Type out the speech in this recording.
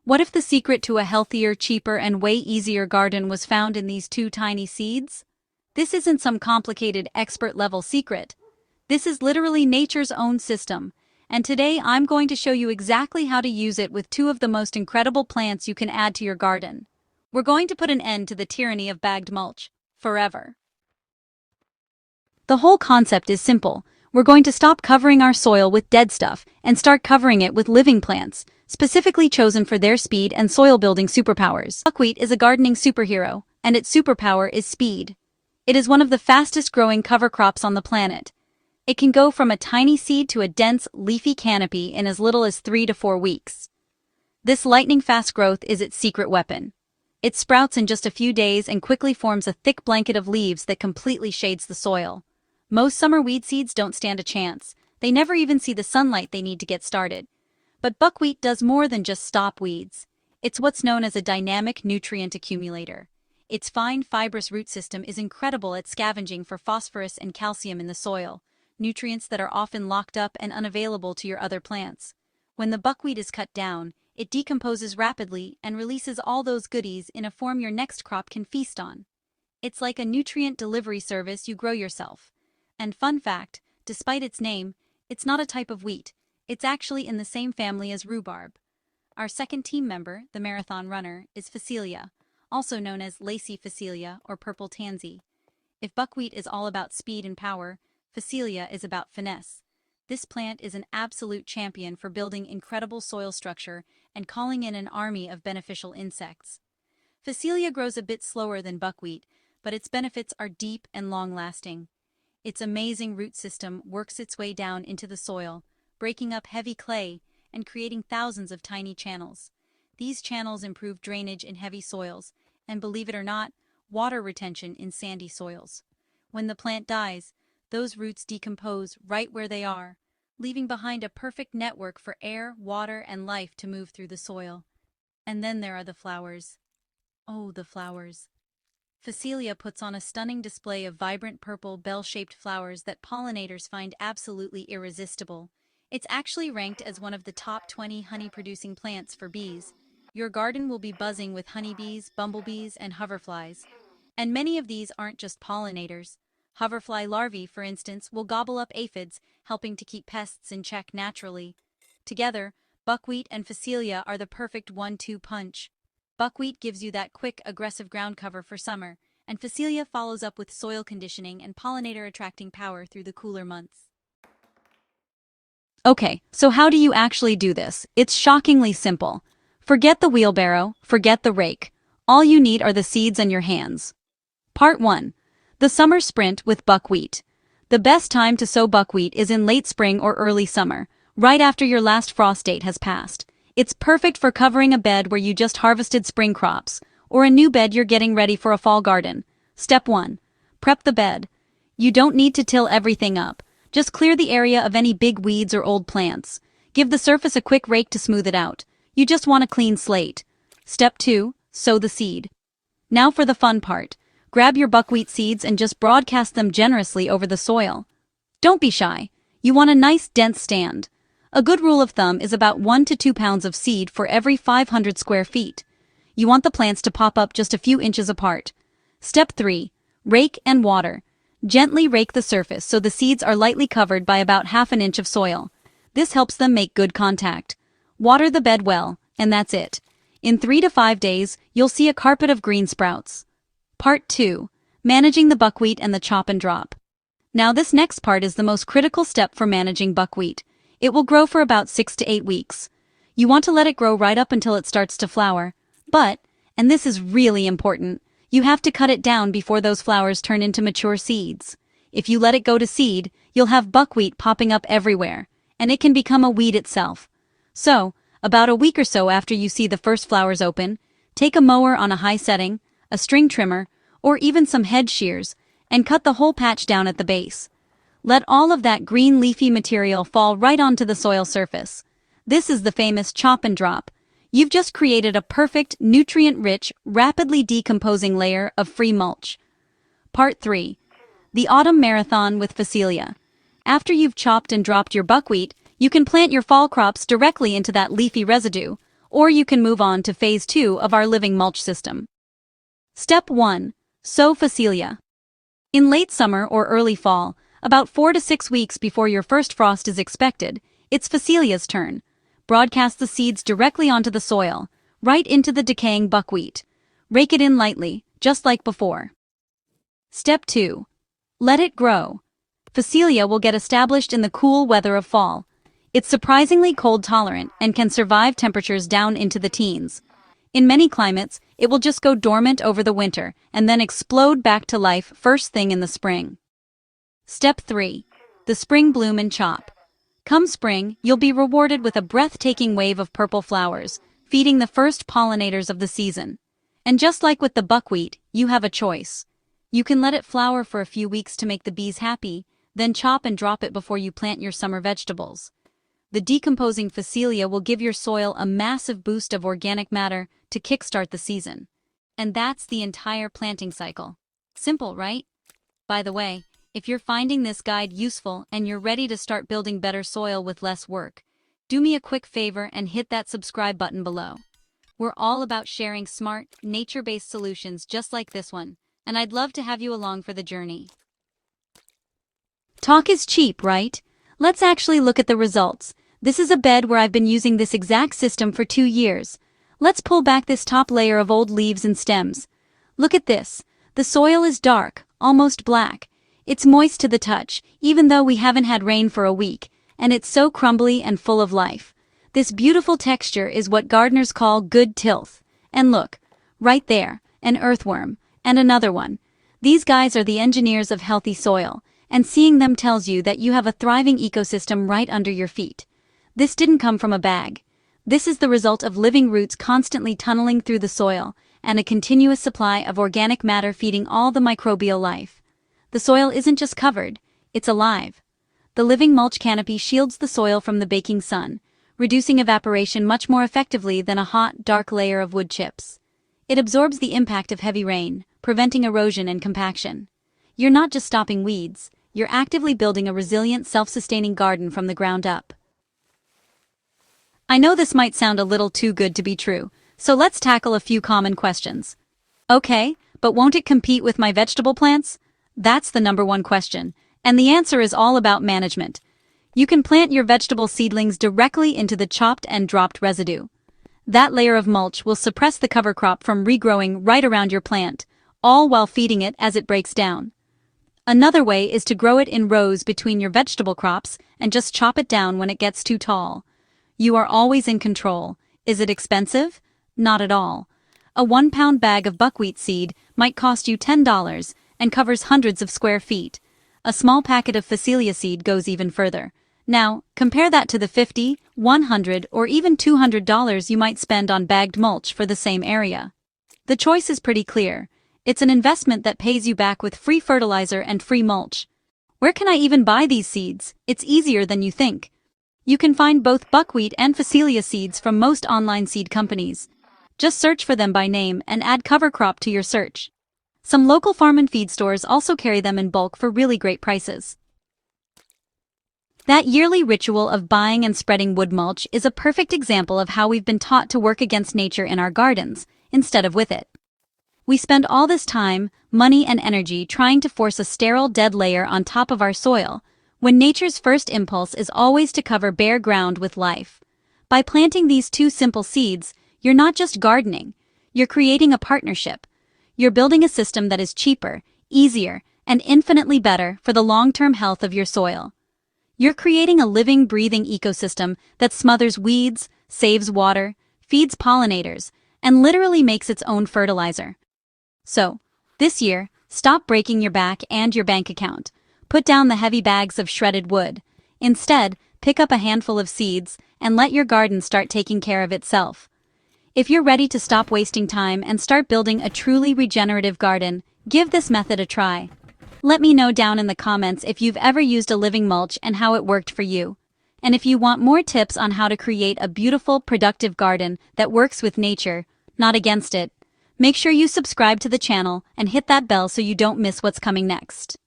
What if the secret to a healthier, cheaper, and way easier garden was found in these two tiny seeds? This isn't some complicated expert-level secret. This is literally nature's own system, and today I'm going to show you exactly how to use it with two of the most incredible plants you can add to your garden. We're going to put an end to the tyranny of bagged mulch, forever. The whole concept is simple. We're going to stop covering our soil with dead stuff and start covering it with living plants, specifically chosen for their speed and soil-building superpowers. Buckwheat is a gardening superhero, and its superpower is speed. It is one of the fastest-growing cover crops on the planet. It can go from a tiny seed to a dense, leafy canopy in as little as 3 to 4 weeks. This lightning-fast growth is its secret weapon. It sprouts in just a few days and quickly forms a thick blanket of leaves that completely shades the soil. Most summer weed seeds don't stand a chance. They never even see the sunlight they need to get started. But buckwheat does more than just stop weeds. It's what's known as a dynamic nutrient accumulator. Its fine, fibrous root system is incredible at scavenging for phosphorus and calcium in the soil, nutrients that are often locked up and unavailable to your other plants. When the buckwheat is cut down, it decomposes rapidly and releases all those goodies in a form your next crop can feast on. It's like a nutrient delivery service you grow yourself. And fun fact, despite its name, it's not a type of wheat. It's actually in the same family as rhubarb. Our second team member, the marathon runner, is Phacelia, also known as lacy Phacelia or purple tansy. If buckwheat is all about speed and power, Phacelia is about finesse. This plant is an absolute champion for building incredible soil structure and calling in an army of beneficial insects. Phacelia grows a bit slower than buckwheat, but its benefits are deep and long-lasting. Its amazing root system works its way down into the soil, breaking up heavy clay and creating thousands of tiny channels. These channels improve drainage in heavy soils and, believe it or not, water retention in sandy soils. When the plant dies, those roots decompose right where they are, leaving behind a perfect network for air, water, and life to move through the soil. And then there are the flowers. Oh, the flowers. Phacelia puts on a stunning display of vibrant purple, bell-shaped flowers that pollinators find absolutely irresistible. It's actually ranked as one of the top 20 honey-producing plants for bees. Your garden will be buzzing with honeybees, bumblebees, and hoverflies. And many of these aren't just pollinators. Hoverfly larvae, for instance, will gobble up aphids, helping to keep pests in check naturally. Together, buckwheat and Phacelia are the perfect 1-2 punch. Buckwheat gives you that quick, aggressive ground cover for summer, and Phacelia follows up with soil conditioning and pollinator-attracting power through the cooler months. Okay, so how do you actually do this? It's shockingly simple. Forget the wheelbarrow, forget the rake. All you need are the seeds and your hands. Part 1. The Summer Sprint with Buckwheat. The best time to sow buckwheat is in late spring or early summer, right after your last frost date has passed. It's perfect for covering a bed where you just harvested spring crops, or a new bed you're getting ready for a fall garden. Step 1. Prep the bed. You don't need to till everything up. Just clear the area of any big weeds or old plants. Give the surface a quick rake to smooth it out. You just want a clean slate. Step 2. Sow the seed. Now for the fun part. Grab your buckwheat seeds and just broadcast them generously over the soil. Don't be shy. You want a nice, dense stand. A good rule of thumb is about 1 to 2 pounds of seed for every 500 square feet. You want the plants to pop up just a few inches apart. Step 3. Rake and water. Gently rake the surface so the seeds are lightly covered by about ½ an inch of soil. This helps them make good contact. Water the bed well, and that's it. In 3 to 5 days, you'll see a carpet of green sprouts. Part 2. Managing the buckwheat and the chop and drop. Now this next part is the most critical step for managing buckwheat. It will grow for about 6 to 8 weeks. You want to let it grow right up until it starts to flower. But, and this is really important, you have to cut it down before those flowers turn into mature seeds. If you let it go to seed, you'll have buckwheat popping up everywhere, and it can become a weed itself. So, about a week or so after you see the first flowers open, take a mower on a high setting, a string trimmer, or even some hedge shears, and cut the whole patch down at the base. Let all of that green leafy material fall right onto the soil surface. This is the famous chop and drop. You've just created a perfect, nutrient-rich, rapidly decomposing layer of free mulch. Part 3. The Autumn Marathon with Phacelia. After you've chopped and dropped your buckwheat, you can plant your fall crops directly into that leafy residue, or you can move on to phase 2 of our living mulch system. Step 1. Sow Phacelia. In late summer or early fall, about 4 to 6 weeks before your first frost is expected, it's Phacelia's turn. Broadcast the seeds directly onto the soil, right into the decaying buckwheat. Rake it in lightly, just like before. Step 2. Let it grow. Phacelia will get established in the cool weather of fall. It's surprisingly cold tolerant and can survive temperatures down into the teens. In many climates, it will just go dormant over the winter and then explode back to life first thing in the spring. Step 3. The spring bloom and chop. Come spring, you'll be rewarded with a breathtaking wave of purple flowers, feeding the first pollinators of the season. And just like with the buckwheat, you have a choice. You can let it flower for a few weeks to make the bees happy, then chop and drop it before you plant your summer vegetables. The decomposing Phacelia will give your soil a massive boost of organic matter to kickstart the season. And that's the entire planting cycle. Simple, right? By the way, if you're finding this guide useful and you're ready to start building better soil with less work, do me a quick favor and hit that subscribe button below. We're all about sharing smart, nature-based solutions just like this one, and I'd love to have you along for the journey. Talk is cheap, right? Let's actually look at the results. This is a bed where I've been using this exact system for 2 years. Let's pull back this top layer of old leaves and stems. Look at this. The soil is dark, almost black. It's moist to the touch, even though we haven't had rain for a week, and it's so crumbly and full of life. This beautiful texture is what gardeners call good tilth. And look, right there, an earthworm, and another one. These guys are the engineers of healthy soil, and seeing them tells you that you have a thriving ecosystem right under your feet. This didn't come from a bag. This is the result of living roots constantly tunneling through the soil, and a continuous supply of organic matter feeding all the microbial life. The soil isn't just covered, it's alive. The living mulch canopy shields the soil from the baking sun, reducing evaporation much more effectively than a hot, dark layer of wood chips. It absorbs the impact of heavy rain, preventing erosion and compaction. You're not just stopping weeds, you're actively building a resilient, self-sustaining garden from the ground up. I know this might sound a little too good to be true, so let's tackle a few common questions. Okay, but won't it compete with my vegetable plants? That's the #1 question, and the answer is all about management. You can plant your vegetable seedlings directly into the chopped and dropped residue. That layer of mulch will suppress the cover crop from regrowing right around your plant, all while feeding it as it breaks down. Another way is to grow it in rows between your vegetable crops and just chop it down when it gets too tall. You are always in control. Is it expensive? Not at all. A 1-pound bag of buckwheat seed might cost you $10 and covers hundreds of square feet. A small packet of Phacelia seed goes even further. Now, compare that to the $50, $100, or even $200 you might spend on bagged mulch for the same area. The choice is pretty clear. It's an investment that pays you back with free fertilizer and free mulch. Where can I even buy these seeds? It's easier than you think. You can find both buckwheat and Phacelia seeds from most online seed companies. Just search for them by name and add cover crop to your search. Some local farm and feed stores also carry them in bulk for really great prices. That yearly ritual of buying and spreading wood mulch is a perfect example of how we've been taught to work against nature in our gardens, instead of with it. We spend all this time, money, and energy trying to force a sterile dead layer on top of our soil, when nature's first impulse is always to cover bare ground with life. By planting these 2 simple seeds, you're not just gardening, you're creating a partnership. You're building a system that is cheaper, easier, and infinitely better for the long-term health of your soil. You're creating a living, breathing ecosystem that smothers weeds, saves water, feeds pollinators, and literally makes its own fertilizer. So, this year, stop breaking your back and your bank account. Put down the heavy bags of shredded wood. Instead, pick up a handful of seeds and let your garden start taking care of itself. If you're ready to stop wasting time and start building a truly regenerative garden, give this method a try. Let me know down in the comments if you've ever used a living mulch and how it worked for you. And if you want more tips on how to create a beautiful, productive garden that works with nature, not against it, make sure you subscribe to the channel and hit that bell so you don't miss what's coming next.